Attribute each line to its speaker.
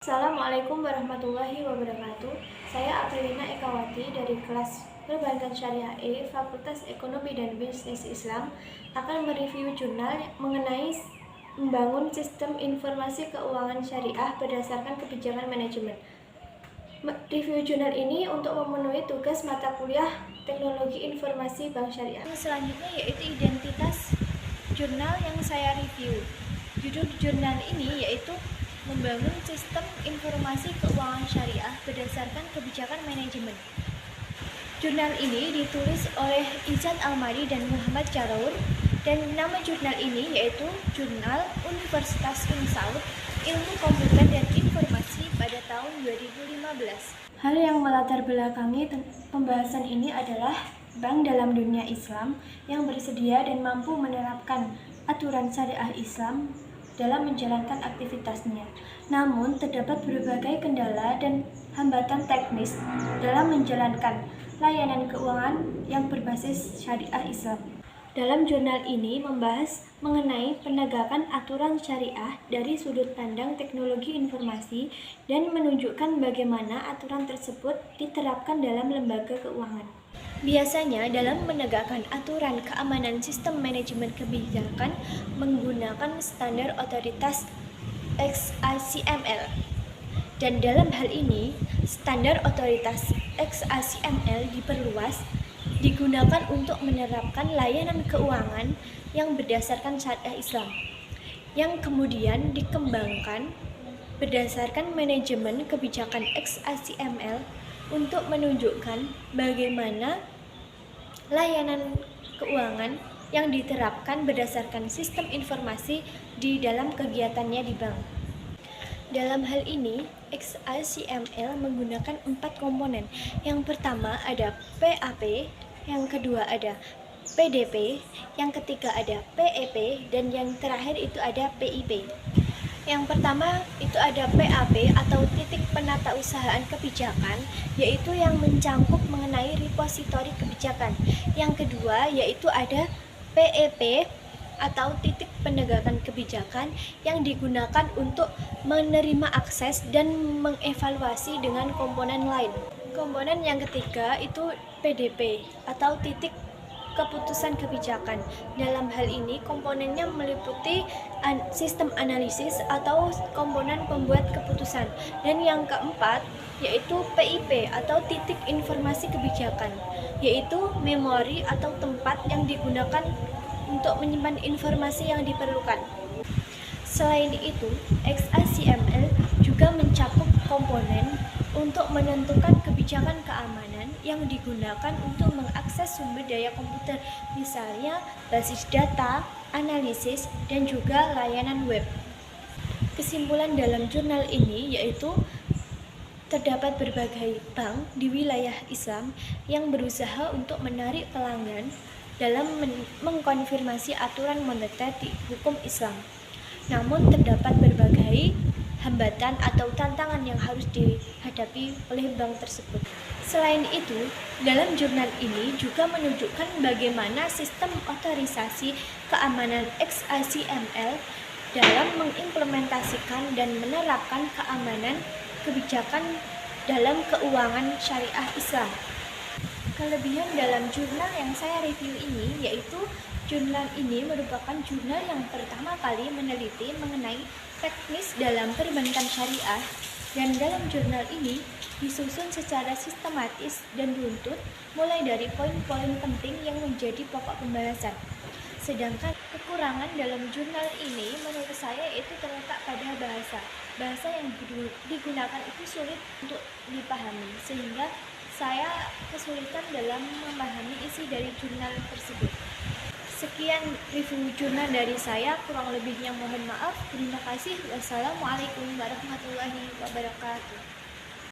Speaker 1: Assalamualaikum warahmatullahi wabarakatuh. Saya Aprilina Ekawati dari kelas Perbankan Syariah E, Fakultas Ekonomi dan Bisnis Islam akan mereview jurnal mengenai membangun sistem informasi keuangan syariah berdasarkan kebijakan manajemen. Review jurnal ini untuk memenuhi tugas mata kuliah Teknologi Informasi Bank Syariah. Selanjutnya yaitu identitas jurnal yang saya review. Judul jurnal ini yaitu membangun sistem informasi keuangan syariah berdasarkan kebijakan manajemen. Jurnal ini ditulis oleh Izan Almari dan Muhammad Jaraur, dan nama jurnal ini yaitu Jurnal Universitas Insaud Ilmu Komputer dan Informasi pada tahun 2015. Hal yang melatar belakangi pembahasan ini adalah bank dalam dunia Islam yang bersedia dan mampu menerapkan aturan syariah Islam dalam menjalankan aktivitasnya. Namun, terdapat berbagai kendala dan hambatan teknis dalam menjalankan layanan keuangan yang berbasis syariah Islam. Dalam jurnal ini membahas mengenai penegakan aturan syariah dari sudut pandang teknologi informasi dan menunjukkan bagaimana aturan tersebut diterapkan dalam lembaga keuangan. Biasanya dalam menegakkan aturan keamanan sistem manajemen kebijakan menggunakan standar otoritas XACML. Dan dalam hal ini, standar otoritas XACML diperluas digunakan untuk menerapkan layanan keuangan yang berdasarkan syariah Islam, yang kemudian dikembangkan berdasarkan manajemen kebijakan XACML untuk menunjukkan bagaimana layanan keuangan yang diterapkan berdasarkan sistem informasi di dalam kegiatannya di bank. Dalam hal ini, XACML menggunakan 4 komponen. Yang pertama ada PAP, yang kedua ada PDP, yang ketiga ada PEP, dan yang terakhir itu ada PIP. Yang pertama itu ada PAP atau titik penatausahaan kebijakan, yaitu yang mencangkup mengenai repositori kebijakan. Yang kedua yaitu ada PEP atau titik penegakan kebijakan yang digunakan untuk menerima akses dan mengevaluasi dengan komponen lain. Komponen yang ketiga itu PDP atau titik keputusan kebijakan. Dalam hal ini komponennya meliputi sistem analisis atau komponen pembuat keputusan. Dan yang keempat yaitu PIP atau titik informasi kebijakan, yaitu memori atau tempat yang digunakan untuk menyimpan informasi yang diperlukan. Selain itu, XACML juga mencakup komponen untuk menentukan kebijakan keamanan yang digunakan untuk mengakses sumber daya komputer, misalnya basis data, analisis, dan juga layanan web. Kesimpulan dalam jurnal ini yaitu terdapat berbagai bank di wilayah Islam yang berusaha untuk menarik pelanggan dalam mengkonfirmasi aturan moneter di hukum Islam. Namun terdapat berbagai hambatan atau tantangan yang harus dihadapi oleh bank tersebut. Selain itu, dalam jurnal ini juga menunjukkan bagaimana sistem otorisasi keamanan XACML dalam mengimplementasikan dan menerapkan keamanan kebijakan dalam keuangan syariah Islam. Kelebihan dalam jurnal yang saya review ini yaitu jurnal ini merupakan jurnal yang pertama kali meneliti mengenai teknis dalam perbankan syariah, dan dalam jurnal ini disusun secara sistematis dan runtut mulai dari poin-poin penting yang menjadi pokok pembahasan. Sedangkan kekurangan dalam jurnal ini menurut saya itu terletak pada bahasa yang digunakan itu sulit untuk dipahami, sehingga saya kesulitan dalam memahami isi dari jurnal tersebut. Sekian review jurnal dari saya, kurang lebihnya mohon maaf. Terima kasih. Wassalamualaikum warahmatullahi wabarakatuh.